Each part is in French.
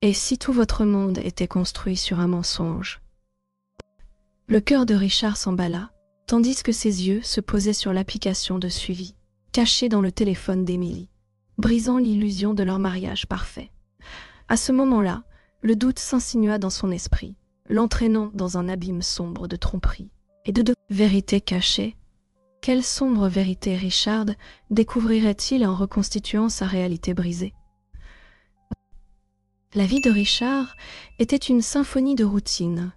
Et si tout votre monde était construit sur un mensonge? Le cœur de Richard s'emballa, tandis que ses yeux se posaient sur l'application de suivi, cachée dans le téléphone d'Emily, brisant l'illusion de leur mariage parfait. À ce moment-là, le doute s'insinua dans son esprit, l'entraînant dans un abîme sombre de tromperie et de vérités cachées. Quelle sombre vérité Richard découvrirait-il en reconstituant sa réalité brisée? La vie de Richard était une symphonie de routine,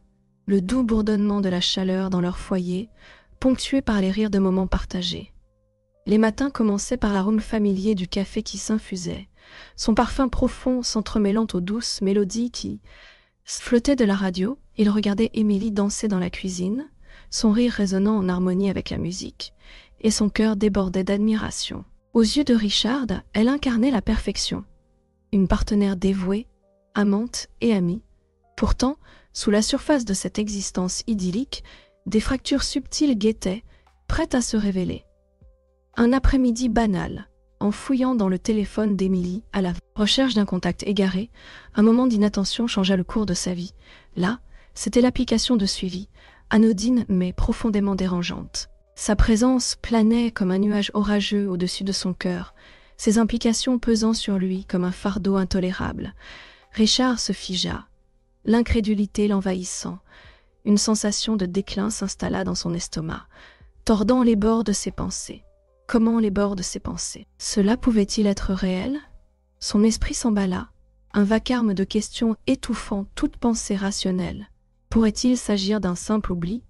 le doux bourdonnement de la chaleur dans leur foyer, ponctué par les rires de moments partagés. Les matins commençaient par l'arôme familier du café qui s'infusait, son parfum profond s'entremêlant aux douces mélodies qui flottaient de la radio. Il regardait Emily danser dans la cuisine, son rire résonnant en harmonie avec la musique, et son cœur débordait d'admiration. Aux yeux de Richard, elle incarnait la perfection, une partenaire dévouée, amante et amie. Pourtant, sous la surface de cette existence idyllique, des fractures subtiles guettaient, prêtes à se révéler. Un après-midi banal, en fouillant dans le téléphone d'Emily à la recherche d'un contact égaré, un moment d'inattention changea le cours de sa vie. Là, c'était l'application de suivi, anodine mais profondément dérangeante. Sa présence planait comme un nuage orageux au-dessus de son cœur, ses implications pesant sur lui comme un fardeau intolérable. Richard se figea, l'incrédulité l'envahissant. Une sensation de déclin s'installa dans son estomac, tordant les bords de ses pensées. Comment les bords de ses pensées? Cela pouvait-il être réel? Son esprit s'emballa, un vacarme de questions étouffant toute pensée rationnelle. Pourrait-il s'agir d'un simple oubli?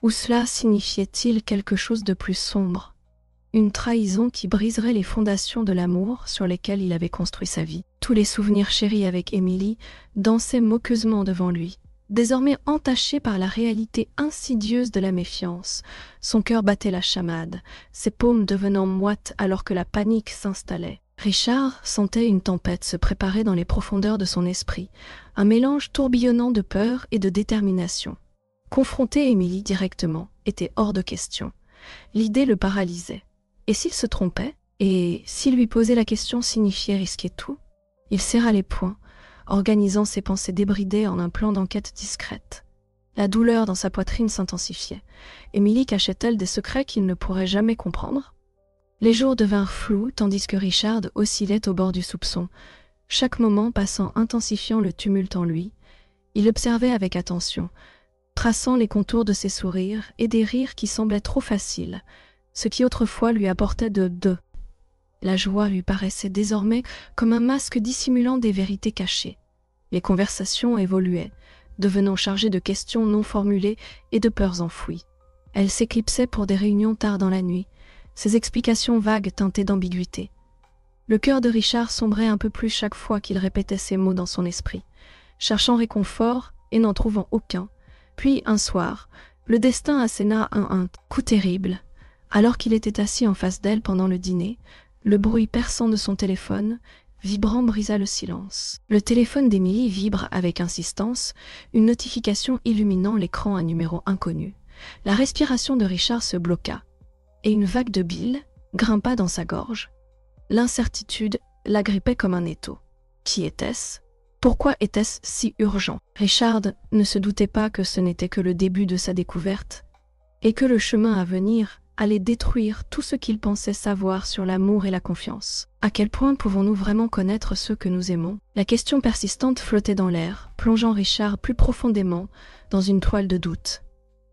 Ou cela signifiait-il quelque chose de plus sombre? Une trahison qui briserait les fondations de l'amour sur lesquelles il avait construit sa vie. Tous les souvenirs chéris avec Emily dansaient moqueusement devant lui, désormais entaché par la réalité insidieuse de la méfiance. Son cœur battait la chamade, ses paumes devenant moites alors que la panique s'installait. Richard sentait une tempête se préparer dans les profondeurs de son esprit, un mélange tourbillonnant de peur et de détermination. Confronter Emily directement était hors de question. L'idée le paralysait. Et s'il se trompait? Et s'il lui posait la question signifiait risquer tout? Il serra les poings, organisant ses pensées débridées en un plan d'enquête discrète. La douleur dans sa poitrine s'intensifiait. Emily cachait-elle des secrets qu'il ne pourrait jamais comprendre? Les jours devinrent flous tandis que Richard oscillait au bord du soupçon, chaque moment passant intensifiant le tumulte en lui. Il observait avec attention, traçant les contours de ses sourires et des rires qui semblaient trop faciles, ce qui autrefois lui apportait de. La joie lui paraissait désormais comme un masque dissimulant des vérités cachées. Les conversations évoluaient, devenant chargées de questions non formulées et de peurs enfouies. Elles s'éclipsaient pour des réunions tard dans la nuit, ses explications vagues teintées d'ambiguïté. Le cœur de Richard sombrait un peu plus chaque fois qu'il répétait ces mots dans son esprit, cherchant réconfort et n'en trouvant aucun. Puis, un soir, le destin asséna un coup terrible. Alors qu'il était assis en face d'elle pendant le dîner, le bruit perçant de son téléphone, vibrant, brisa le silence. Le téléphone d'Emily vibre avec insistance, une notification illuminant l'écran un numéro inconnu. La respiration de Richard se bloqua, et une vague de bile grimpa dans sa gorge. L'incertitude l'agrippait comme un étau. Qui était-ce? Pourquoi était-ce si urgent? Richard ne se doutait pas que ce n'était que le début de sa découverte, et que le chemin à venir allait détruire tout ce qu'il pensait savoir sur l'amour et la confiance. À quel point pouvons-nous vraiment connaître ceux que nous aimons? La question persistante flottait dans l'air, plongeant Richard plus profondément dans une toile de doute.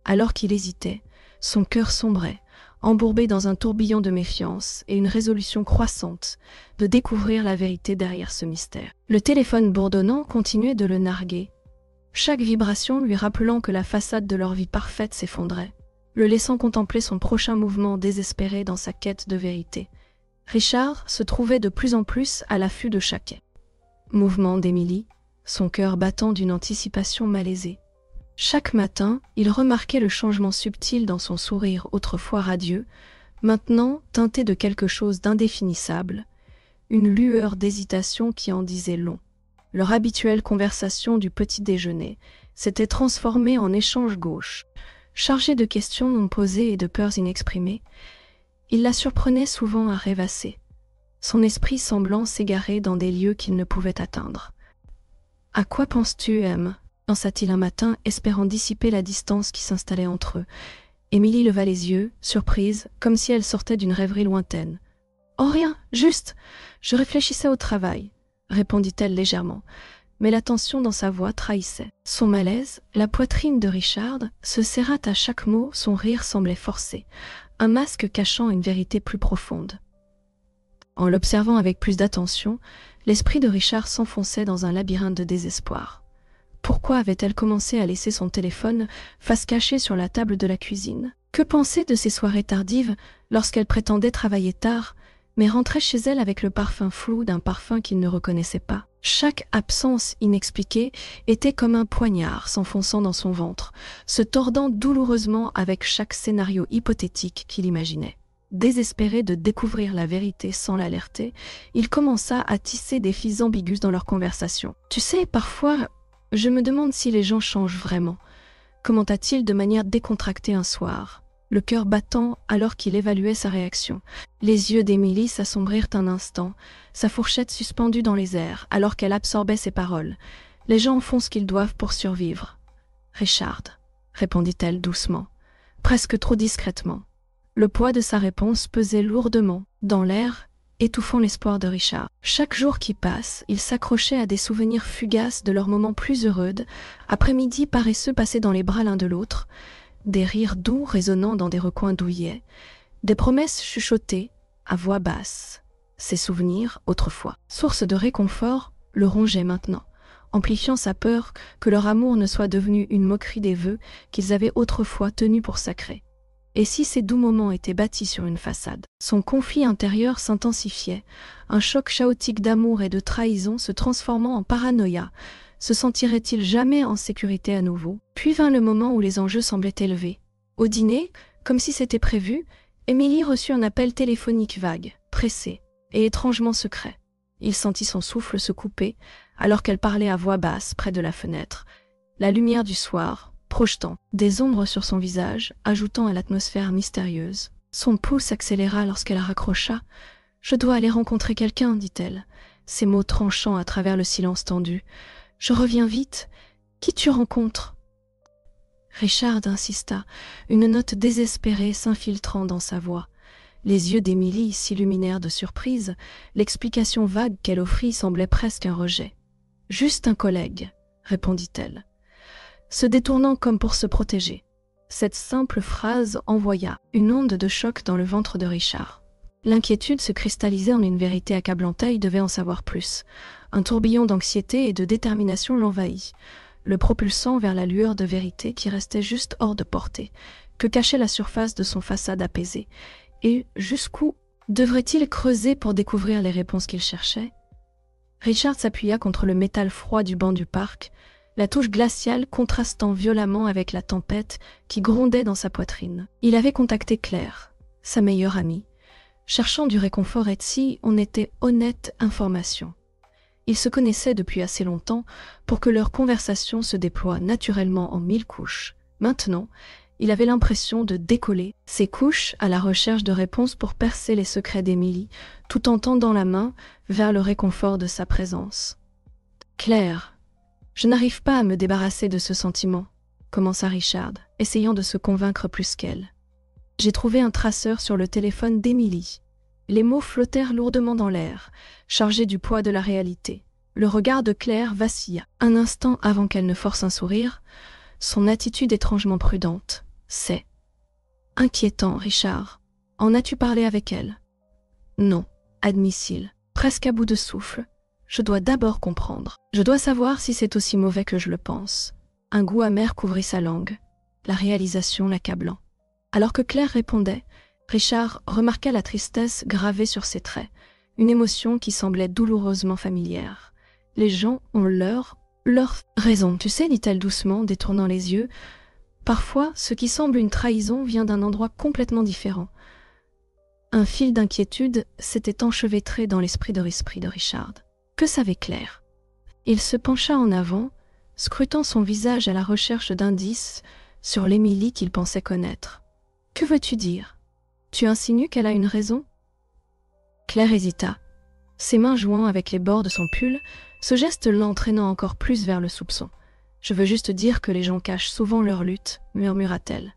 Alors qu'il hésitait, son cœur sombrait, embourbé dans un tourbillon de méfiance et une résolution croissante de découvrir la vérité derrière ce mystère. Le téléphone bourdonnant continuait de le narguer, chaque vibration lui rappelant que la façade de leur vie parfaite s'effondrait, le laissant contempler son prochain mouvement désespéré dans sa quête de vérité. Richard se trouvait de plus en plus à l'affût de chaque mouvement d'Emily, son cœur battant d'une anticipation malaisée. Chaque matin, il remarquait le changement subtil dans son sourire autrefois radieux, maintenant teinté de quelque chose d'indéfinissable, une lueur d'hésitation qui en disait long. Leur habituelle conversation du petit déjeuner s'était transformée en échange gauche. Chargé de questions non posées et de peurs inexprimées, il la surprenait souvent à rêvasser, son esprit semblant s'égarer dans des lieux qu'il ne pouvait atteindre. À quoi penses-tu, M ? Pensa-t-il un matin, espérant dissiper la distance qui s'installait entre eux. Émilie leva les yeux, surprise, comme si elle sortait d'une rêverie lointaine. « Oh rien, juste, je réfléchissais au travail », répondit-elle légèrement, mais la tension dans sa voix trahissait. Son malaise, la poitrine de Richard, se serra à chaque mot, son rire semblait forcé, un masque cachant une vérité plus profonde. En l'observant avec plus d'attention, l'esprit de Richard s'enfonçait dans un labyrinthe de désespoir. Pourquoi avait-elle commencé à laisser son téléphone face cachée sur la table de la cuisine? Que penser de ces soirées tardives lorsqu'elle prétendait travailler tard, mais rentrait chez elle avec le parfum flou d'un parfum qu'il ne reconnaissait pas? Chaque absence inexpliquée était comme un poignard s'enfonçant dans son ventre, se tordant douloureusement avec chaque scénario hypothétique qu'il imaginait. Désespéré de découvrir la vérité sans l'alerter, il commença à tisser des fils ambigus dans leur conversation. « Tu sais, parfois, je me demande si les gens changent vraiment. » commenta-t-il de manière décontractée un soir, le cœur battant alors qu'il évaluait sa réaction. Les yeux d'Émilie s'assombrirent un instant, sa fourchette suspendue dans les airs, alors qu'elle absorbait ses paroles. « Les gens font ce qu'ils doivent pour survivre. »« Richard, » répondit-elle doucement, presque trop discrètement. Le poids de sa réponse pesait lourdement dans l'air, étouffant l'espoir de Richard. Chaque jour qui passe, il s'accrochait à des souvenirs fugaces de leurs moments plus heureux, après-midi paresseux passés dans les bras l'un de l'autre, des rires doux résonnant dans des recoins douillets, des promesses chuchotées à voix basse. Ces souvenirs, autrefois, source de réconfort, le rongeaient maintenant, amplifiant sa peur que leur amour ne soit devenu une moquerie des vœux qu'ils avaient autrefois tenus pour sacrés. Et si ces doux moments étaient bâtis sur une façade? Son conflit intérieur s'intensifiait, un choc chaotique d'amour et de trahison se transformant en paranoïa. Se sentirait-il jamais en sécurité à nouveau? Puis vint le moment où les enjeux semblaient élevés. Au dîner, comme si c'était prévu, Émilie reçut un appel téléphonique vague, pressé et étrangement secret. Il sentit son souffle se couper alors qu'elle parlait à voix basse près de la fenêtre. La lumière du soir, projetant des ombres sur son visage, ajoutant à l'atmosphère mystérieuse. Son pouls s'accéléra lorsqu'elle raccrocha. « Je dois aller rencontrer quelqu'un, dit-elle, ses mots tranchant à travers le silence tendu. « Je reviens vite. Qui tu rencontres ?» Richard insista, une note désespérée s'infiltrant dans sa voix. Les yeux d'Émilie s'illuminèrent de surprise, l'explication vague qu'elle offrit semblait presque un rejet. « Juste un collègue, » répondit-elle, se détournant comme pour se protéger. Cette simple phrase envoya une onde de choc dans le ventre de Richard. L'inquiétude se cristallisait en une vérité accablante, il devait en savoir plus. Un tourbillon d'anxiété et de détermination l'envahit, le propulsant vers la lueur de vérité qui restait juste hors de portée, que cachait la surface de son façade apaisée. Et jusqu'où devrait-il creuser pour découvrir les réponses qu'il cherchait? Richard s'appuya contre le métal froid du banc du parc, la touche glaciale contrastant violemment avec la tempête qui grondait dans sa poitrine. Il avait contacté Claire, sa meilleure amie, cherchant du réconfort et si on était honnête information. Ils se connaissaient depuis assez longtemps pour que leur conversation se déploie naturellement en 1000 couches. Maintenant, il avait l'impression de décoller ces couches à la recherche de réponses pour percer les secrets d'Émilie, tout en tendant la main vers le réconfort de sa présence. « Claire, je n'arrive pas à me débarrasser de ce sentiment, » commença Richard, essayant de se convaincre plus qu'elle. « J'ai trouvé un traceur sur le téléphone d'Émilie. » Les mots flottèrent lourdement dans l'air, chargés du poids de la réalité. Le regard de Claire vacilla. Un instant avant qu'elle ne force un sourire, son attitude étrangement prudente. « C'est inquiétant, Richard. En as-tu parlé avec elle ?»« Non, » admit-il, presque à bout de souffle. « Je dois d'abord comprendre. Je dois savoir si c'est aussi mauvais que je le pense. » Un goût amer couvrit sa langue, la réalisation l'accablant. Alors que Claire répondait, Richard remarqua la tristesse gravée sur ses traits, une émotion qui semblait douloureusement familière. « Les gens ont leur raison, tu sais, dit-elle doucement, détournant les yeux. Parfois, ce qui semble une trahison vient d'un endroit complètement différent. » Un fil d'inquiétude s'était enchevêtré dans l'esprit de Richard. Que savait Claire? Il se pencha en avant, scrutant son visage à la recherche d'indices sur l'Émilie qu'il pensait connaître. « Que veux-tu dire? Tu insinues qu'elle a une raison ?» Claire hésita, ses mains jouant avec les bords de son pull, ce geste l'entraînant encore plus vers le soupçon. « Je veux juste dire que les gens cachent souvent leur lutte, murmura-t-elle.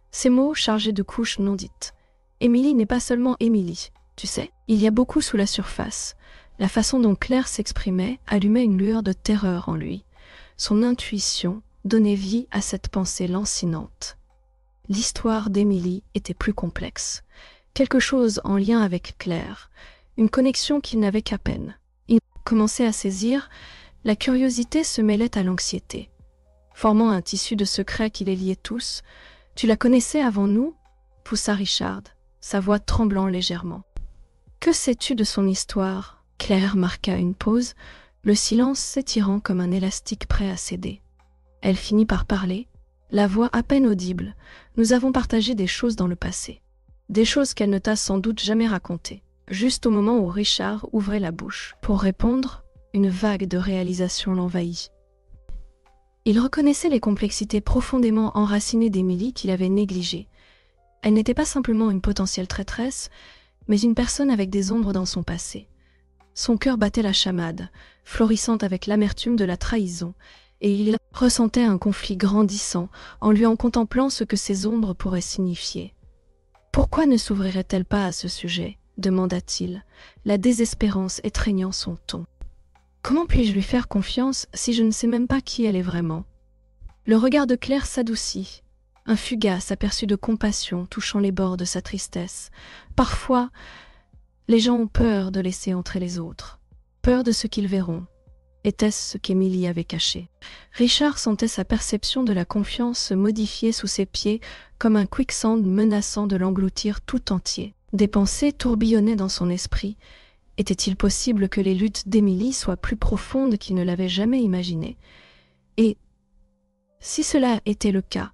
Ces mots chargés de couches non dites. Émilie n'est pas seulement Émilie, tu sais. Il y a beaucoup sous la surface. La façon dont Claire s'exprimait allumait une lueur de terreur en lui. Son intuition donnait vie à cette pensée lancinante. L'histoire d'Émilie était plus complexe. Quelque chose en lien avec Claire, une connexion qu'il n'avait qu'à peine. Il commençait à saisir, la curiosité se mêlait à l'anxiété, formant un tissu de secrets qui les liait tous. « Tu la connaissais avant nous ?» poussa Richard, sa voix tremblant légèrement. « Que sais-tu de son histoire ?» Claire marqua une pause, le silence s'étirant comme un élastique prêt à céder. Elle finit par parler, la voix à peine audible. « Nous avons partagé des choses dans le passé. Des choses qu'elle ne t'a sans doute jamais racontées. » Juste au moment où Richard ouvrait la bouche pour répondre, une vague de réalisation l'envahit. Il reconnaissait les complexités profondément enracinées d'Émilie qu'il avait négligées. Elle n'était pas simplement une potentielle traîtresse, mais une personne avec des ombres dans son passé. Son cœur battait la chamade, florissante avec l'amertume de la trahison, et il ressentait un conflit grandissant en lui en contemplant ce que ces ombres pourraient signifier. « Pourquoi ne s'ouvrirait-elle pas à ce sujet ?» demanda-t-il, la désespérance étreignant son ton. « Comment puis-je lui faire confiance si je ne sais même pas qui elle est vraiment ?» Le regard de Claire s'adoucit, un fugace aperçu de compassion touchant les bords de sa tristesse. Parfois, les gens ont peur de laisser entrer les autres, peur de ce qu'ils verront. Était-ce ce qu'Émilie avait caché? Richard sentait sa perception de la confiance se modifier sous ses pieds comme un quicksand menaçant de l'engloutir tout entier. Des pensées tourbillonnaient dans son esprit. Était-il possible que les luttes d'Émilie soient plus profondes qu'il ne l'avait jamais imaginé? Et si cela était le cas,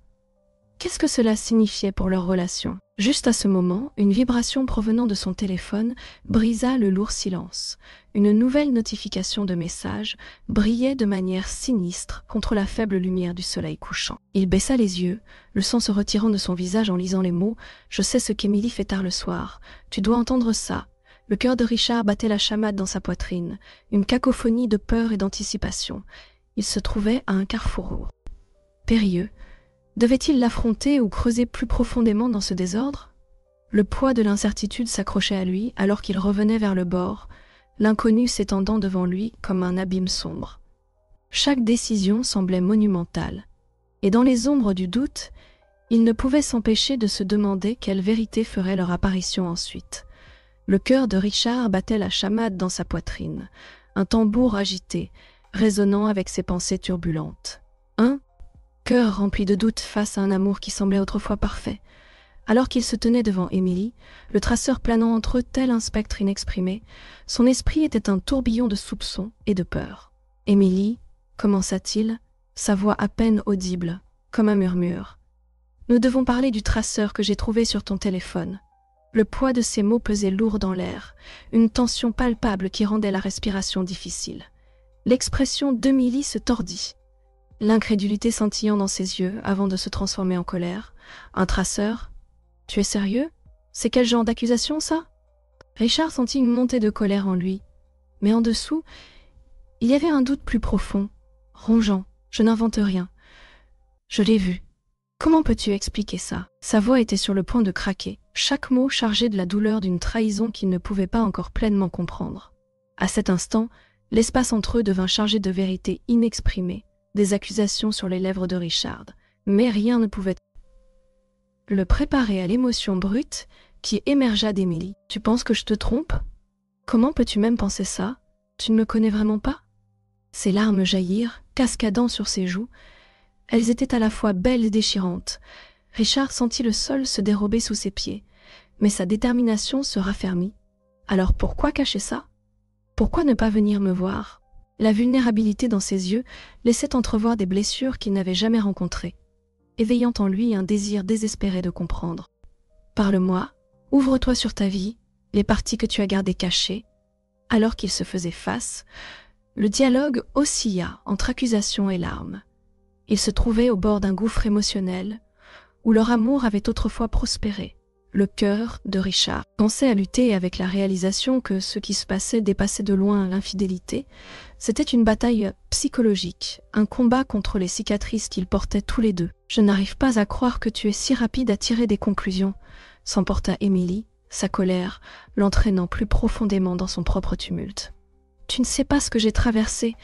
qu'est-ce que cela signifiait pour leur relation? Juste à ce moment, une vibration provenant de son téléphone brisa le lourd silence. Une nouvelle notification de message brillait de manière sinistre contre la faible lumière du soleil couchant. Il baissa les yeux, le sang se retirant de son visage en lisant les mots « Je sais ce qu'Émilie fait tard le soir. Tu dois entendre ça. » Le cœur de Richard battait la chamade dans sa poitrine, une cacophonie de peur et d'anticipation. Il se trouvait à un carrefour périlleux. Devait-il l'affronter ou creuser plus profondément dans ce désordre? Le poids de l'incertitude s'accrochait à lui alors qu'il revenait vers le bord, l'inconnu s'étendant devant lui comme un abîme sombre. Chaque décision semblait monumentale, et dans les ombres du doute, il ne pouvait s'empêcher de se demander quelle vérité ferait leur apparition ensuite. Le cœur de Richard battait la chamade dans sa poitrine, un tambour agité, résonnant avec ses pensées turbulentes. Un cœur rempli de doutes face à un amour qui semblait autrefois parfait. Alors qu'il se tenait devant Émilie, le traceur planant entre eux tel un spectre inexprimé, son esprit était un tourbillon de soupçons et de peur. « Émilie, commença-t-il, sa voix à peine audible, comme un murmure. « Nous devons parler du traceur que j'ai trouvé sur ton téléphone. » Le poids de ces mots pesait lourd dans l'air, une tension palpable qui rendait la respiration difficile. L'expression d'Émilie se tordit, l'incrédulité scintillant dans ses yeux avant de se transformer en colère. « Un traceur? Tu es sérieux? C'est quel genre d'accusation, ça ?» Richard sentit une montée de colère en lui, mais en dessous, il y avait un doute plus profond, rongeant. « Je n'invente rien. Je l'ai vu. Comment peux-tu expliquer ça ?» Sa voix était sur le point de craquer, chaque mot chargé de la douleur d'une trahison qu'il ne pouvait pas encore pleinement comprendre. À cet instant, l'espace entre eux devint chargé de vérités inexprimées, des accusations sur les lèvres de Richard, mais rien ne pouvait le préparer à l'émotion brute qui émergea d'Émilie. « Tu penses que je te trompe? Comment peux-tu même penser ça? Tu ne me connais vraiment pas ?» Ses larmes jaillirent, cascadant sur ses joues. Elles étaient à la fois belles et déchirantes. Richard sentit le sol se dérober sous ses pieds, mais sa détermination se raffermit. Alors pourquoi cacher ça? Pourquoi ne pas venir me voir? La vulnérabilité dans ses yeux laissait entrevoir des blessures qu'il n'avait jamais rencontrées, éveillant en lui un désir désespéré de comprendre. « Parle-moi, ouvre-toi sur ta vie, les parties que tu as gardées cachées. » Alors qu'il se faisait face, le dialogue oscilla entre accusation et larmes. Ils se trouvaient au bord d'un gouffre émotionnel où leur amour avait autrefois prospéré, Le cœur de Richard commençait à lutter avec la réalisation que ce qui se passait dépassait de loin l'infidélité. C'était une bataille psychologique, un combat contre les cicatrices qu'ils portaient tous les deux. « Je n'arrive pas à croire que tu es si rapide à tirer des conclusions », s'emporta Émilie, sa colère l'entraînant plus profondément dans son propre tumulte. « Tu ne sais pas ce que j'ai traversé,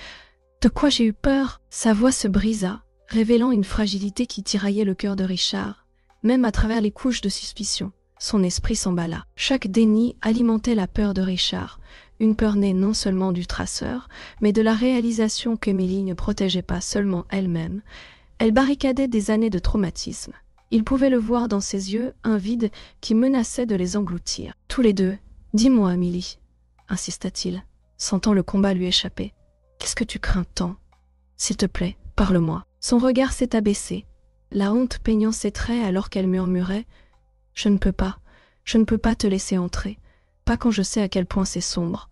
de quoi j'ai eu peur ?» Sa voix se brisa, révélant une fragilité qui tiraillait le cœur de Richard, même à travers les couches de suspicion. Son esprit s'emballa. Chaque déni alimentait la peur de Richard, une peur née non seulement du traceur, mais de la réalisation qu'Émilie ne protégeait pas seulement elle-même. Elle barricadait des années de traumatisme. Il pouvait le voir dans ses yeux, un vide qui menaçait de les engloutir. « Tous les deux, dis-moi, Émilie, » insista-t-il, sentant le combat lui échapper. « Qu'est-ce que tu crains tant ? S'il te plaît, parle-moi. » Son regard s'est abaissé, la honte peignant ses traits alors qu'elle murmurait « Je ne peux pas te laisser entrer, pas quand je sais à quel point c'est sombre. »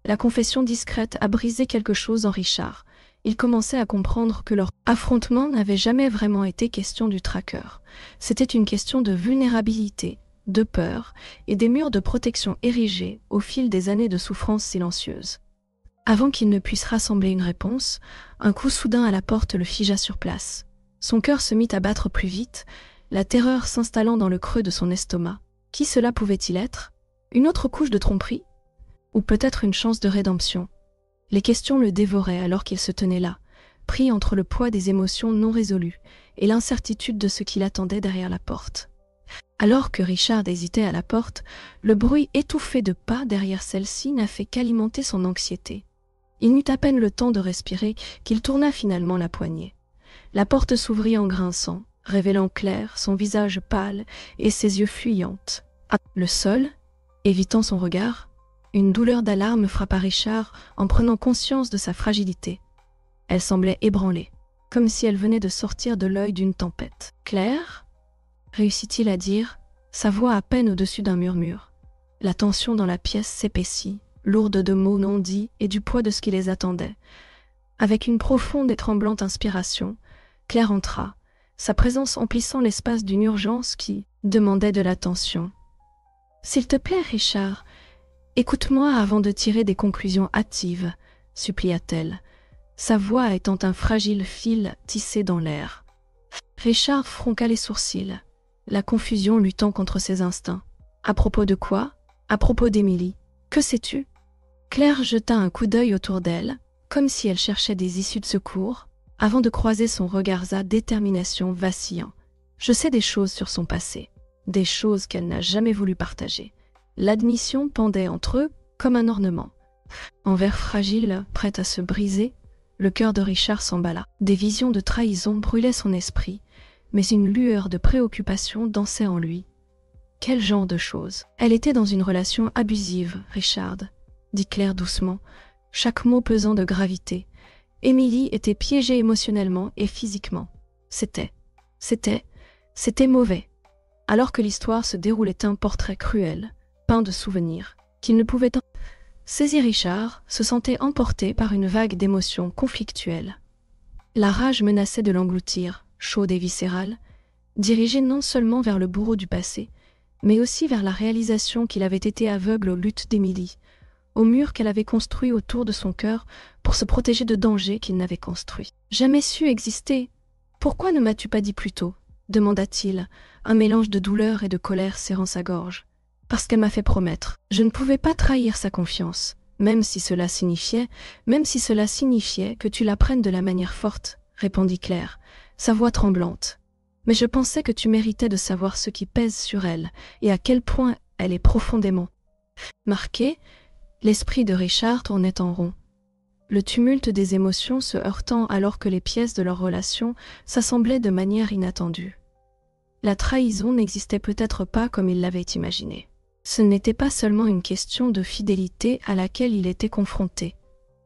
La confession discrète a brisé quelque chose en Richard. Il commençait à comprendre que leur affrontement n'avait jamais vraiment été question du traqueur. C'était une question de vulnérabilité, de peur et des murs de protection érigés au fil des années de souffrance silencieuse. Avant qu'il ne puisse rassembler une réponse, un coup soudain à la porte le figea sur place. Son cœur se mit à battre plus vite, la terreur s'installant dans le creux de son estomac. Qui cela pouvait-il être ? Une autre couche de tromperie ? Ou peut-être une chance de rédemption ? Les questions le dévoraient alors qu'il se tenait là, pris entre le poids des émotions non résolues et l'incertitude de ce qui l'attendait derrière la porte. Alors que Richard hésitait à la porte, le bruit étouffé de pas derrière celle-ci n'a fait qu'alimenter son anxiété. Il n'eut à peine le temps de respirer qu'il tourna finalement la poignée. La porte s'ouvrit en grinçant, révélant Claire, son visage pâle et ses yeux fuyantes. Le sol, évitant son regard, une douleur d'alarme frappa Richard en prenant conscience de sa fragilité. Elle semblait ébranlée, comme si elle venait de sortir de l'œil d'une tempête. « Claire ?» réussit-il à dire, sa voix à peine au-dessus d'un murmure. La tension dans la pièce s'épaissit, lourde de mots non dits et du poids de ce qui les attendait. Avec une profonde et tremblante inspiration, Claire entra, sa présence emplissant l'espace d'une urgence qui demandait de l'attention. « S'il te plaît, Richard, écoute-moi avant de tirer des conclusions hâtives, » supplia-t-elle, sa voix étant un fragile fil tissé dans l'air. Richard fronqua les sourcils, la confusion luttant contre ses instincts. « À propos de quoi ? À propos d'Émilie. Que sais-tu » Claire jeta un coup d'œil autour d'elle, comme si elle cherchait des issues de secours, avant de croiser son regard à détermination vacillant. « Je sais des choses sur son passé, des choses qu'elle n'a jamais voulu partager. » L'admission pendait entre eux comme un ornement. En verre fragile, prêt à se briser, le cœur de Richard s'emballa. Des visions de trahison brûlaient son esprit, mais une lueur de préoccupation dansait en lui. Quel genre de choses ? Elle était dans une relation abusive, Richard, dit Claire doucement, chaque mot pesant de gravité. Émilie était piégée émotionnellement et physiquement. C'était mauvais. Alors que l'histoire se déroulait un portrait cruel, peint de souvenirs, qu'il ne pouvait en... Saisi Richard se sentait emporté par une vague d'émotions conflictuelles. La rage menaçait de l'engloutir, chaude et viscérale, dirigée non seulement vers le bourreau du passé, mais aussi vers la réalisation qu'il avait été aveugle aux luttes d'Émilie, au mur qu'elle avait construit autour de son cœur pour se protéger de dangers qu'il n'avait construits. « Jamais su exister. Pourquoi ne m'as-tu pas dit plus tôt ?» demanda-t-il, un mélange de douleur et de colère serrant sa gorge. « Parce qu'elle m'a fait promettre. Je ne pouvais pas trahir sa confiance, même si cela signifiait que tu la prennes de la manière forte, » répondit Claire, sa voix tremblante. « Mais je pensais que tu méritais de savoir ce qui pèse sur elle et à quel point elle est profondément marquée. » L'esprit de Richard tournait en rond, le tumulte des émotions se heurtant alors que les pièces de leur relation s'assemblaient de manière inattendue. La trahison n'existait peut-être pas comme il l'avait imaginé. Ce n'était pas seulement une question de fidélité à laquelle il était confronté.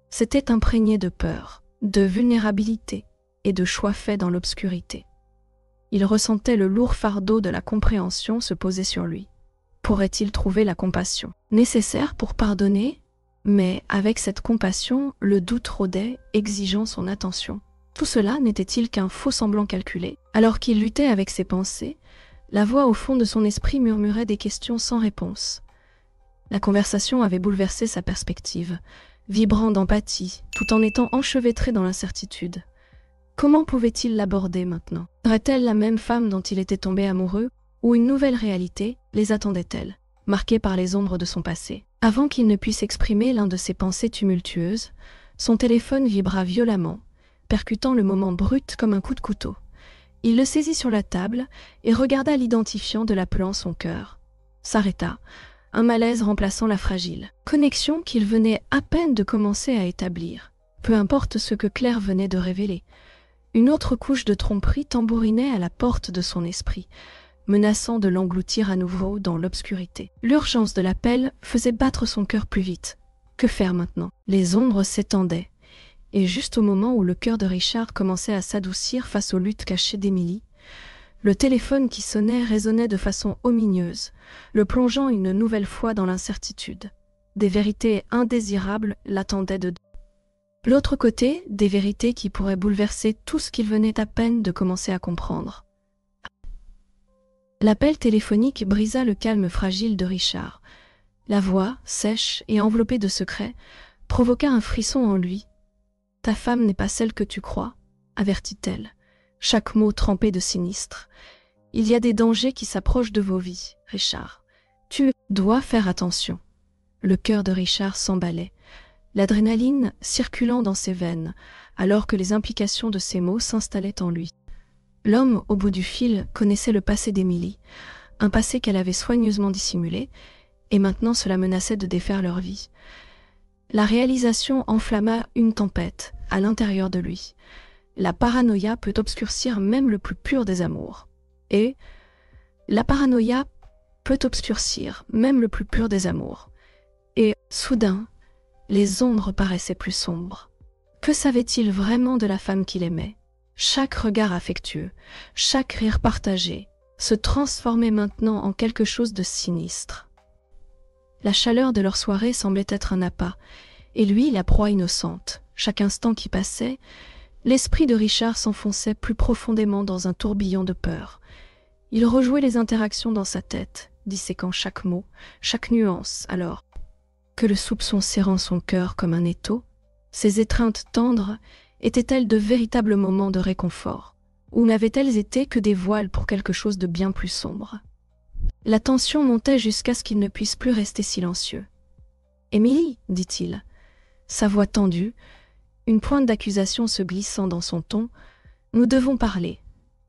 C'était imprégné de peur, de vulnérabilité et de choix faits dans l'obscurité. Il ressentait le lourd fardeau de la compréhension se poser sur lui. Pourrait-il trouver la compassion nécessaire pour pardonner ? Mais avec cette compassion, le doute rôdait, exigeant son attention. Tout cela n'était-il qu'un faux semblant calculé ? Alors qu'il luttait avec ses pensées, La voix au fond de son esprit murmurait des questions sans réponse. La conversation avait bouleversé sa perspective, vibrant d'empathie, tout en étant enchevêtrée dans l'incertitude. Comment pouvait-il l'aborder maintenant? Serait-elle la même femme dont il était tombé amoureux, ou une nouvelle réalité les attendait-elle, marquée par les ombres de son passé? Avant qu'il ne puisse exprimer l'un de ses pensées tumultueuses, son téléphone vibra violemment, percutant le moment brut comme un coup de couteau. Il le saisit sur la table et regarda l'identifiant de l'appelant son cœur. S'arrêta, un malaise remplaçant la fragile connexion qu'il venait à peine de commencer à établir. Peu importe ce que Claire venait de révéler. Une autre couche de tromperie tambourinait à la porte de son esprit, menaçant de l'engloutir à nouveau dans l'obscurité. L'urgence de l'appel faisait battre son cœur plus vite. Que faire maintenant? Les ombres s'étendaient, et juste au moment où le cœur de Richard commençait à s'adoucir face aux luttes cachées d'Émilie, le téléphone qui sonnait résonnait de façon omineuse, le plongeant une nouvelle fois dans l'incertitude. Des vérités indésirables l'attendaient de l'autre côté, des vérités qui pourraient bouleverser tout ce qu'il venait à peine de commencer à comprendre. L'appel téléphonique brisa le calme fragile de Richard. La voix, sèche et enveloppée de secrets, provoqua un frisson en lui. « Ta femme n'est pas celle que tu crois », avertit-elle, chaque mot trempé de sinistre. « Il y a des dangers qui s'approchent de vos vies, Richard. Tu dois faire attention. » Le cœur de Richard s'emballait, l'adrénaline circulant dans ses veines, alors que les implications de ces mots s'installaient en lui. L'homme au bout du fil connaissait le passé d'Émilie, un passé qu'elle avait soigneusement dissimulé, et maintenant cela menaçait de défaire leur vie. La réalisation enflamma une tempête à l'intérieur de lui. La paranoïa peut obscurcir même le plus pur des amours. Et la paranoïa peut obscurcir même le plus pur des amours. Et, soudain, les ombres paraissaient plus sombres. Que savait-il vraiment de la femme qu'il aimait? Chaque regard affectueux, chaque rire partagé, se transformait maintenant en quelque chose de sinistre. La chaleur de leur soirée semblait être un appât, et lui la proie innocente. Chaque instant qui passait, l'esprit de Richard s'enfonçait plus profondément dans un tourbillon de peur. Il rejouait les interactions dans sa tête, disséquant chaque mot, chaque nuance, alors que le soupçon serrant son cœur comme un étau, ses étreintes tendres étaient-elles de véritables moments de réconfort, ou n'avaient-elles été que des voiles pour quelque chose de bien plus sombre? La tension montait jusqu'à ce qu'il ne puisse plus rester silencieux. « Émilie, dit-il, sa voix tendue, une pointe d'accusation se glissant dans son ton, « nous devons parler. »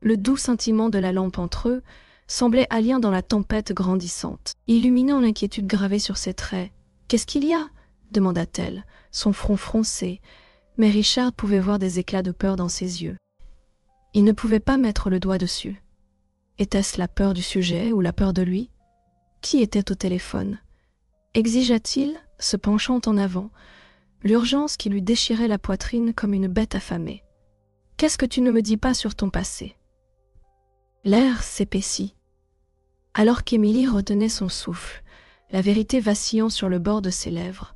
Le doux scintillement de la lampe entre eux semblait alien dans la tempête grandissante, illuminant l'inquiétude gravée sur ses traits. « Qu'est-ce qu'il y a ?» demanda-t-elle, son front froncé, mais Richard pouvait voir des éclats de peur dans ses yeux. Il ne pouvait pas mettre le doigt dessus. Était-ce la peur du sujet ou la peur de lui? Qui était au téléphone? Exigea-t-il, se penchant en avant, l'urgence qui lui déchirait la poitrine comme une bête affamée. « Qu'est-ce que tu ne me dis pas sur ton passé ?» L'air s'épaissit. Alors qu'Émilie retenait son souffle, la vérité vacillant sur le bord de ses lèvres,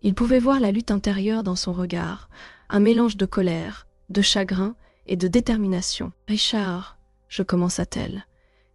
il pouvait voir la lutte intérieure dans son regard, un mélange de colère, de chagrin et de détermination. « Richard, » je commença-t-elle,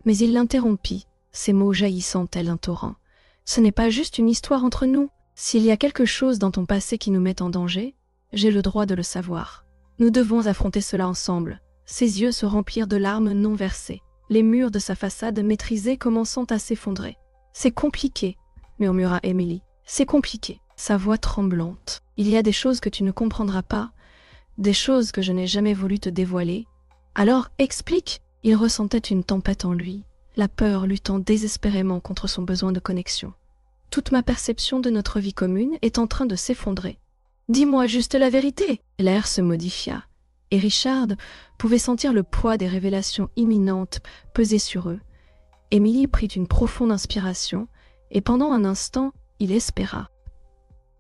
mais il l'interrompit, ses mots jaillissant tel un torrent. « Ce n'est pas juste une histoire entre nous. S'il y a quelque chose dans ton passé qui nous met en danger, j'ai le droit de le savoir. Nous devons affronter cela ensemble. » Ses yeux se remplirent de larmes non versées, les murs de sa façade maîtrisée commençant à s'effondrer. « C'est compliqué, » murmura Émilie. « C'est compliqué. » Sa voix tremblante. « Il y a des choses que tu ne comprendras pas, des choses que je n'ai jamais voulu te dévoiler. Alors explique !» Il ressentait une tempête en lui, la peur luttant désespérément contre son besoin de connexion. « Toute ma perception de notre vie commune est en train de s'effondrer. Dis-moi juste la vérité !» L'air se modifia, et Richard pouvait sentir le poids des révélations imminentes peser sur eux. Émilie prit une profonde inspiration, et pendant un instant, il espéra.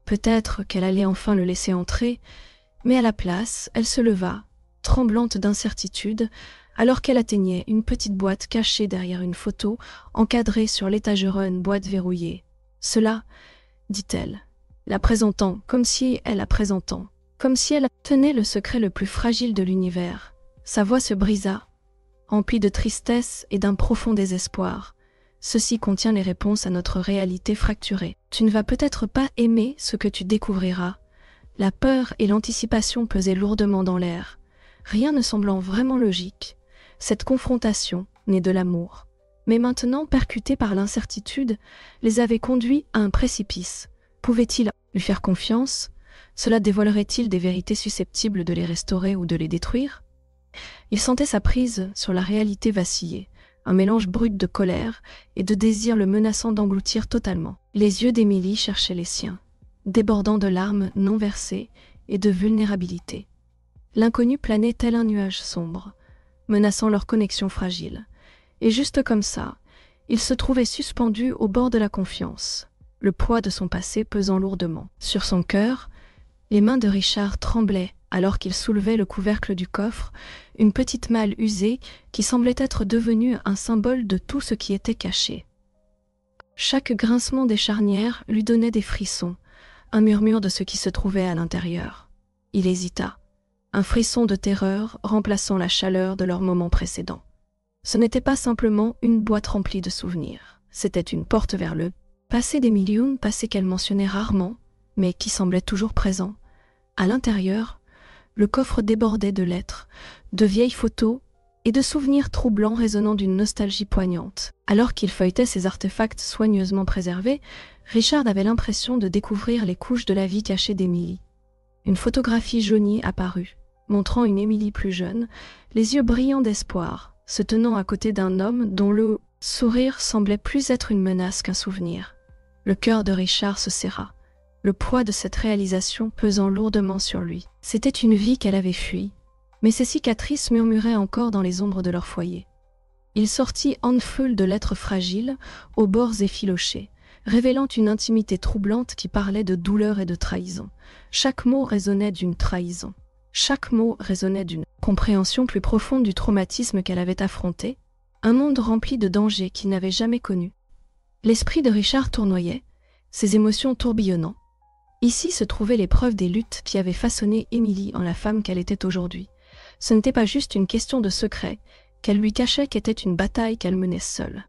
Peut-être qu'elle allait enfin le laisser entrer, mais à la place, elle se leva, tremblante d'incertitude, alors qu'elle atteignait une petite boîte cachée derrière une photo, encadrée sur l'étagère, une boîte verrouillée. « Cela, dit-elle, la présentant comme si elle la tenait le secret le plus fragile de l'univers. Sa voix se brisa, empli de tristesse et d'un profond désespoir. Ceci contient les réponses à notre réalité fracturée. Tu ne vas peut-être pas aimer ce que tu découvriras. La peur et l'anticipation pesaient lourdement dans l'air, rien ne semblant vraiment logique. Cette confrontation, née de l'amour, mais maintenant percutée par l'incertitude, les avait conduits à un précipice. Pouvait-il lui faire confiance? Cela dévoilerait-il des vérités susceptibles de les restaurer ou de les détruire? Il sentait sa prise sur la réalité vaciller, un mélange brut de colère et de désir le menaçant d'engloutir totalement. Les yeux d'Émilie cherchaient les siens, débordant de larmes non versées et de vulnérabilité. L'inconnu planait tel un nuage sombre, menaçant leur connexion fragile. Et juste comme ça, il se trouvait suspendu au bord de la confiance, le poids de son passé pesant lourdement. Sur son cœur, les mains de Richard tremblaient alors qu'il soulevait le couvercle du coffre, une petite malle usée qui semblait être devenue un symbole de tout ce qui était caché. Chaque grincement des charnières lui donnait des frissons, un murmure de ce qui se trouvait à l'intérieur. Il hésita, un frisson de terreur remplaçant la chaleur de leur moment précédent. Ce n'était pas simplement une boîte remplie de souvenirs, c'était une porte vers le passé d'Emilium, passé qu'elle mentionnait rarement, mais qui semblait toujours présent. À l'intérieur, le coffre débordait de lettres, de vieilles photos et de souvenirs troublants résonnant d'une nostalgie poignante. Alors qu'il feuilletait ces artefacts soigneusement préservés, Richard avait l'impression de découvrir les couches de la vie cachée d'Émilie. Une photographie jaunie apparut, montrant une Émilie plus jeune, les yeux brillants d'espoir, se tenant à côté d'un homme dont le sourire semblait plus être une menace qu'un souvenir. Le cœur de Richard se serra, le poids de cette réalisation pesant lourdement sur lui. C'était une vie qu'elle avait fuie, mais ses cicatrices murmuraient encore dans les ombres de leur foyer. Il sortit en foule de lettres fragiles, aux bords effilochés, révélant une intimité troublante qui parlait de douleur et de trahison. Chaque mot résonnait d'une trahison. Chaque mot résonnait d'une compréhension plus profonde du traumatisme qu'elle avait affronté, un monde rempli de dangers qu'il n'avait jamais connu. L'esprit de Richard tournoyait, ses émotions tourbillonnant. Ici se trouvaient les preuves des luttes qui avaient façonné Émilie en la femme qu'elle était aujourd'hui. Ce n'était pas juste une question de secret, qu'elle lui cachait qu'était une bataille qu'elle menait seule.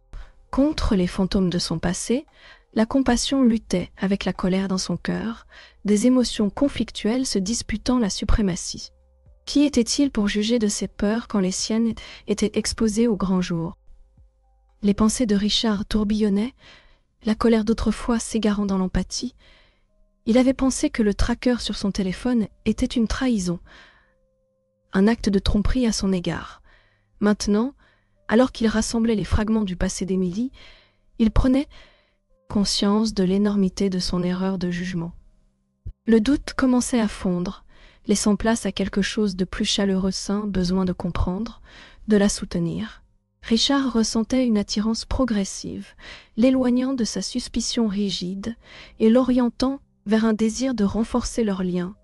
Contre les fantômes de son passé, la compassion luttait avec la colère dans son cœur, des émotions conflictuelles se disputant la suprématie. Qui était-il pour juger de ses peurs quand les siennes étaient exposées au grand jour? Les pensées de Richard tourbillonnaient, la colère d'autrefois s'égarant dans l'empathie. Il avait pensé que le tracker sur son téléphone était une trahison, un acte de tromperie à son égard. Maintenant, alors qu'il rassemblait les fragments du passé d'Émilie, il prenait conscience de l'énormité de son erreur de jugement. Le doute commençait à fondre, laissant place à quelque chose de plus chaleureux, sain, besoin de comprendre, de la soutenir. Richard ressentait une attirance progressive, l'éloignant de sa suspicion rigide et l'orientant vers un désir de renforcer leur lien,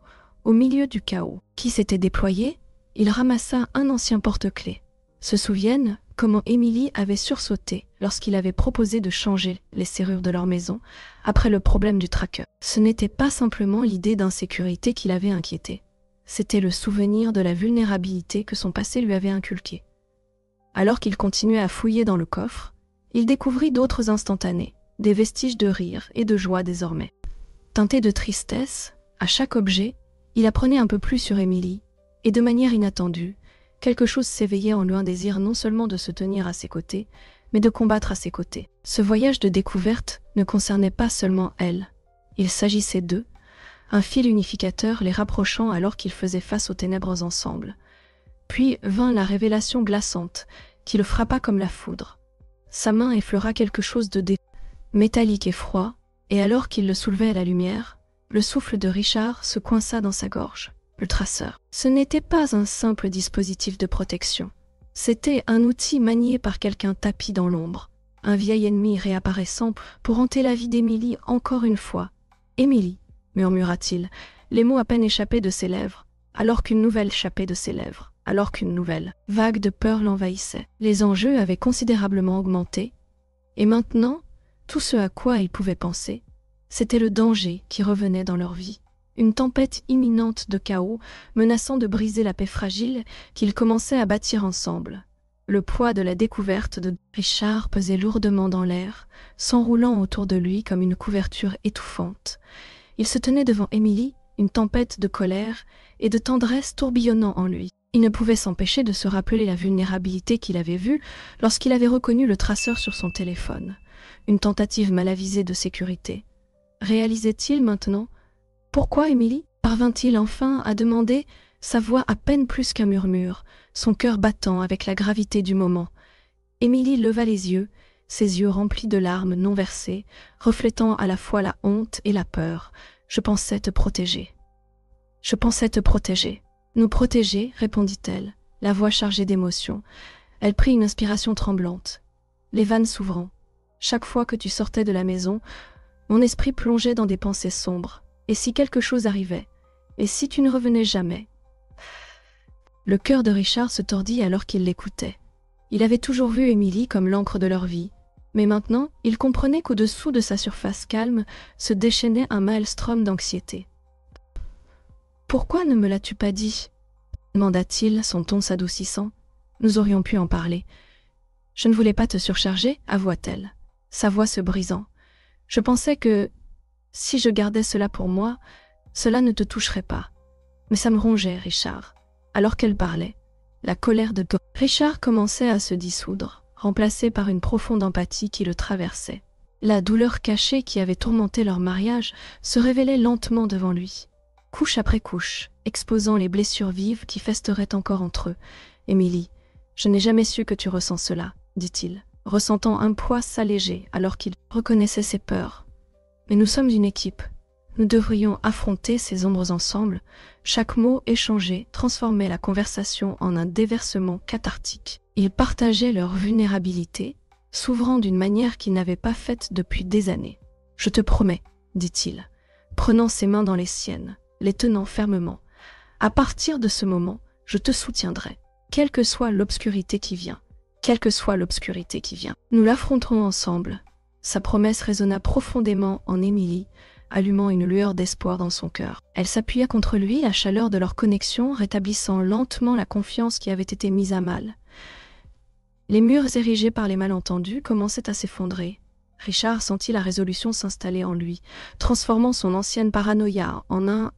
au milieu du chaos. Qui s'était déployé? Il ramassa un ancien porte-clés. Se souviennent comment Émilie avait sursauté lorsqu'il avait proposé de changer les serrures de leur maison après le problème du tracker. Ce n'était pas simplement l'idée d'insécurité qui l'avait inquiété. C'était le souvenir de la vulnérabilité que son passé lui avait inculquée. Alors qu'il continuait à fouiller dans le coffre, il découvrit d'autres instantanés, des vestiges de rire et de joie désormais. Teinté de tristesse, à chaque objet, il apprenait un peu plus sur Émilie, et de manière inattendue, quelque chose s'éveillait en lui, un désir non seulement de se tenir à ses côtés, mais de combattre à ses côtés. Ce voyage de découverte ne concernait pas seulement elle. Il s'agissait d'eux, un fil unificateur les rapprochant alors qu'ils faisaient face aux ténèbres ensemble. Puis vint la révélation glaçante, qui le frappa comme la foudre. Sa main effleura quelque chose de métallique et froid, et alors qu'il le soulevait à la lumière, le souffle de Richard se coinça dans sa gorge. Le traceur. Ce n'était pas un simple dispositif de protection. C'était un outil manié par quelqu'un tapi dans l'ombre. Un vieil ennemi réapparaissant pour hanter la vie d'Émilie encore une fois. « Émilie » murmura-t-il, les mots à peine échappés de ses lèvres, alors qu'une nouvelle échappait de ses lèvres, alors qu'une nouvelle vague de peur l'envahissait. Les enjeux avaient considérablement augmenté, et maintenant, tout ce à quoi ils pouvaient penser, c'était le danger qui revenait dans leur vie. Une tempête imminente de chaos, menaçant de briser la paix fragile qu'ils commençaient à bâtir ensemble. Le poids de la découverte de Richard pesait lourdement dans l'air, s'enroulant autour de lui comme une couverture étouffante. Il se tenait devant Émilie, une tempête de colère et de tendresse tourbillonnant en lui. Il ne pouvait s'empêcher de se rappeler la vulnérabilité qu'il avait vue lorsqu'il avait reconnu le traceur sur son téléphone. Une tentative mal avisée de sécurité. Réalisait-il maintenant? Pourquoi Émilie? Parvint-il enfin à demander, sa voix à peine plus qu'un murmure, son cœur battant avec la gravité du moment. Émilie leva les yeux, ses yeux remplis de larmes non versées, reflétant à la fois la honte et la peur. « Je pensais te protéger. Je pensais te protéger. » « Nous protéger, répondit-elle, la voix chargée d'émotion. Elle prit une inspiration tremblante. Les vannes s'ouvrant. Chaque fois que tu sortais de la maison, mon esprit plongeait dans des pensées sombres. Et si quelque chose arrivait? Et si tu ne revenais jamais? Le cœur de Richard se tordit alors qu'il l'écoutait. Il avait toujours vu Émilie comme l'encre de leur vie. Mais maintenant, il comprenait qu'au-dessous de sa surface calme se déchaînait un maelstrom d'anxiété. « Pourquoi ne me l'as-tu pas dit ?» demanda-t-il, son ton s'adoucissant. « Nous aurions pu en parler. »« Je ne voulais pas te surcharger, avoua-t-elle, sa voix se brisant. « Je pensais que, si je gardais cela pour moi, cela ne te toucherait pas. Mais ça me rongeait, Richard. » Alors qu'elle parlait, la colère de Richard commençait à se dissoudre, remplacée par une profonde empathie qui le traversait. La douleur cachée qui avait tourmenté leur mariage se révélait lentement devant lui, couche après couche, exposant les blessures vives qui festeraient encore entre eux. « Émilie, je n'ai jamais su que tu ressens cela, » dit-il, ressentant un poids s'alléger alors qu'il reconnaissait ses peurs. « Mais nous sommes une équipe. Nous devrions affronter ces ombres ensemble. » Chaque mot échangé transformait la conversation en un déversement cathartique. Ils partageaient leur vulnérabilité, s'ouvrant d'une manière qu'ils n'avaient pas faite depuis des années. « Je te promets, » dit-il, prenant ses mains dans les siennes, les tenant fermement. « À partir de ce moment, je te soutiendrai, quelle que soit l'obscurité qui vient. Quelle que soit l'obscurité qui vient. Nous l'affronterons ensemble. » Sa promesse résonna profondément en Émilie, allumant une lueur d'espoir dans son cœur. Elle s'appuya contre lui, la chaleur de leur connexion rétablissant lentement la confiance qui avait été mise à mal. Les murs érigés par les malentendus commençaient à s'effondrer. Richard sentit la résolution s'installer en lui, transformant son ancienne paranoïa en un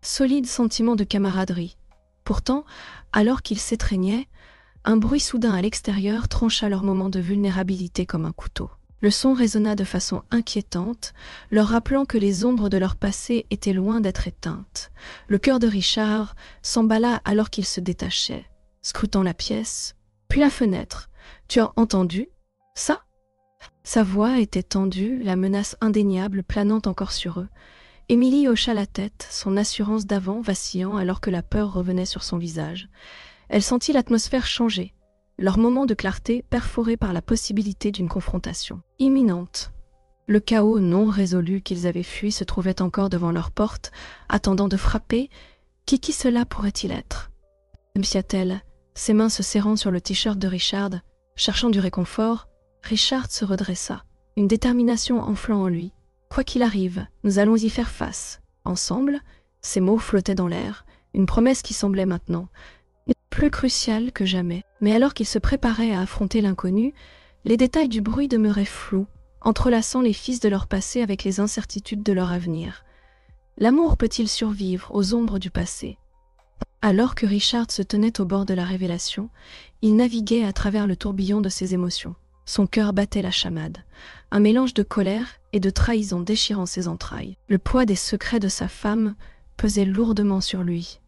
solide sentiment de camaraderie. Pourtant, alors qu'ils s'étreignaient, un bruit soudain à l'extérieur trancha leur moment de vulnérabilité comme un couteau. Le son résonna de façon inquiétante, leur rappelant que les ombres de leur passé étaient loin d'être éteintes. Le cœur de Richard s'emballa alors qu'il se détachait, scrutant la pièce, puis la fenêtre. « Tu as entendu ça ?» Sa voix était tendue, la menace indéniable planant encore sur eux. Émilie hocha la tête, son assurance d'avant vacillant alors que la peur revenait sur son visage. Elle sentit l'atmosphère changer, leur moment de clarté perforé par la possibilité d'une confrontation imminente. Le chaos non résolu qu'ils avaient fui se trouvait encore devant leur porte, attendant de frapper. Qui cela pourrait-il être? Balbutia-t-elle, ses mains se serrant sur le t-shirt de Richard. Cherchant du réconfort, Richard se redressa, une détermination enflant en lui. « Quoi qu'il arrive, nous allons y faire face. Ensemble ?» Ces mots flottaient dans l'air, une promesse qui semblait maintenant plus cruciale que jamais. Mais alors qu'ils se préparaient à affronter l'inconnu, les détails du bruit demeuraient flous, entrelaçant les fils de leur passé avec les incertitudes de leur avenir. L'amour peut-il survivre aux ombres du passé? Alors que Richard se tenait au bord de la révélation, il naviguait à travers le tourbillon de ses émotions. Son cœur battait la chamade, un mélange de colère et de trahison déchirant ses entrailles. Le poids des secrets de sa femme pesait lourdement sur lui,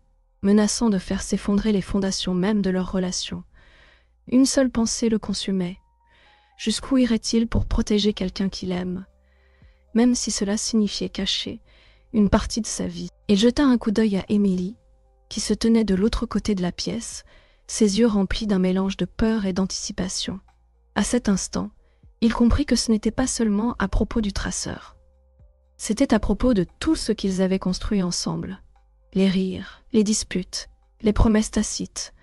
menaçant de faire s'effondrer les fondations mêmes de leur relation. Une seule pensée le consumait. Jusqu'où irait-il pour protéger quelqu'un qu'il aime, même si cela signifiait cacher une partie de sa vie? Il jeta un coup d'œil à Émilie, qui se tenait de l'autre côté de la pièce, ses yeux remplis d'un mélange de peur et d'anticipation. À cet instant, il comprit que ce n'était pas seulement à propos du traceur. C'était à propos de tout ce qu'ils avaient construit ensemble. Les rires, les disputes, les promesses tacites.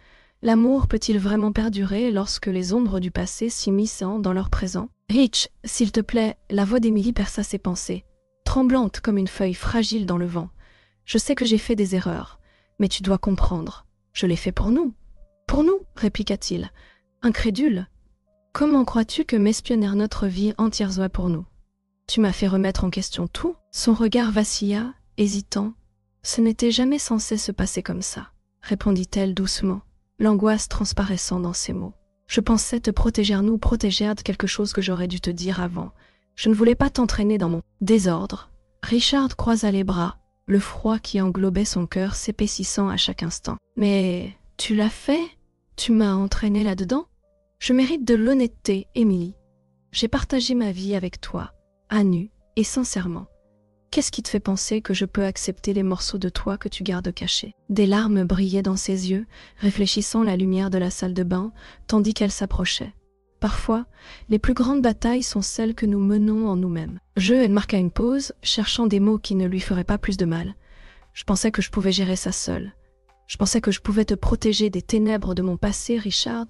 L'amour peut-il vraiment perdurer lorsque les ombres du passé s'immiscent dans leur présent? « Rich, s'il te plaît », la voix d'Émilie perça ses pensées, tremblante comme une feuille fragile dans le vent. « Je sais que j'ai fait des erreurs, mais tu dois comprendre. Je l'ai fait pour nous. » « Pour nous » répliqua-t-il. Incrédule. Comment crois-tu que m'espionner notre vie entière soit pour nous? Tu m'as fait remettre en question tout. Son regard vacilla, hésitant. Ce n'était jamais censé se passer comme ça, répondit-elle doucement, l'angoisse transparaissant dans ses mots. Je pensais te protéger, nous protéger de quelque chose que j'aurais dû te dire avant. Je ne voulais pas t'entraîner dans mon désordre. Richard croisa les bras, le froid qui englobait son cœur s'épaississant à chaque instant. Mais tu l'as fait? Tu m'as entraîné là-dedans? Je mérite de l'honnêteté, Émilie. J'ai partagé ma vie avec toi, à nu et sincèrement. Qu'est-ce qui te fait penser que je peux accepter les morceaux de toi que tu gardes cachés? Des larmes brillaient dans ses yeux, réfléchissant la lumière de la salle de bain, tandis qu'elle s'approchait. Parfois, les plus grandes batailles sont celles que nous menons en nous-mêmes. Elle marqua une pause, cherchant des mots qui ne lui feraient pas plus de mal. Je pensais que je pouvais gérer ça seule. Je pensais que je pouvais te protéger des ténèbres de mon passé, Richard,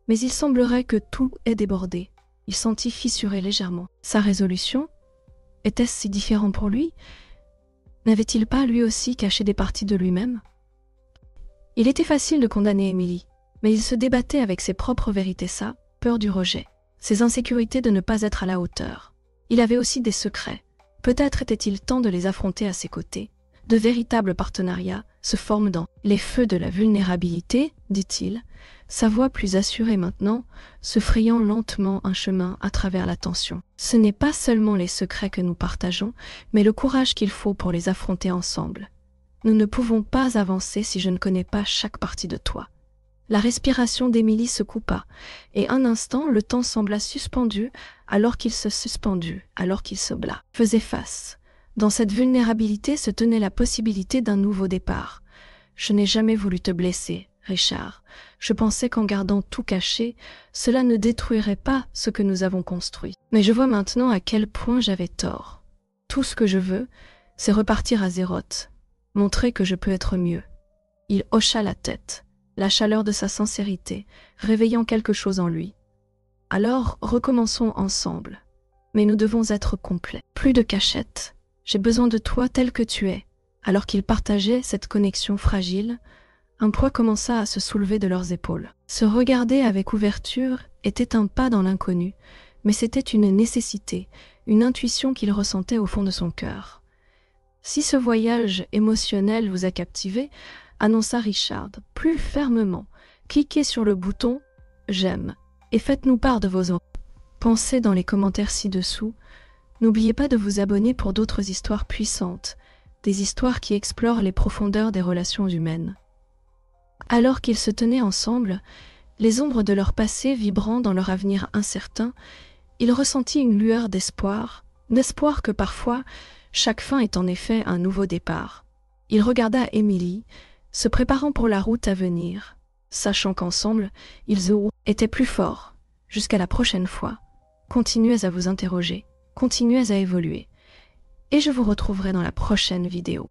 mais il semblerait que tout ait débordé. Il sentit fissurer légèrement. Sa résolution? Était-ce si différent pour lui? N'avait-il pas lui aussi caché des parties de lui-même? Il était facile de condamner Émilie, mais il se débattait avec ses propres vérités, sa peur du rejet, ses insécurités de ne pas être à la hauteur. Il avait aussi des secrets. Peut-être était-il temps de les affronter à ses côtés. De véritables partenariats se forment dans les feux de la vulnérabilité, dit-il, sa voix plus assurée maintenant, se frayant lentement un chemin à travers la tension. Ce n'est pas seulement les secrets que nous partageons, mais le courage qu'il faut pour les affronter ensemble. Nous ne pouvons pas avancer si je ne connais pas chaque partie de toi. La respiration d'Émilie se coupa, et un instant le temps sembla suspendu, alors qu'il se bla. Faisait face. Dans cette vulnérabilité se tenait la possibilité d'un nouveau départ. Je n'ai jamais voulu te blesser, Richard. Je pensais qu'en gardant tout caché, cela ne détruirait pas ce que nous avons construit. Mais je vois maintenant à quel point j'avais tort. Tout ce que je veux, c'est repartir à zéro, montrer que je peux être mieux. Il hocha la tête, la chaleur de sa sincérité, réveillant quelque chose en lui. Alors, recommençons ensemble. Mais nous devons être complets. Plus de cachette. J'ai besoin de toi tel que tu es. Alors qu'ils partageaient cette connexion fragile, un poids commença à se soulever de leurs épaules. Se regarder avec ouverture était un pas dans l'inconnu, mais c'était une nécessité, une intuition qu'il ressentait au fond de son cœur. Si ce voyage émotionnel vous a captivé, annonça Richard, plus fermement, cliquez sur le bouton « J'aime » et faites-nous part de vos pensées dans les commentaires ci-dessous. N'oubliez pas de vous abonner pour d'autres histoires puissantes, des histoires qui explorent les profondeurs des relations humaines. Alors qu'ils se tenaient ensemble, les ombres de leur passé vibrant dans leur avenir incertain, il ressentit une lueur d'espoir que parfois, chaque fin est en effet un nouveau départ. Il regarda Émilie, se préparant pour la route à venir, sachant qu'ensemble, ils étaient plus forts. Jusqu'à la prochaine fois, continuez à vous interroger, continuez à évoluer, et je vous retrouverai dans la prochaine vidéo.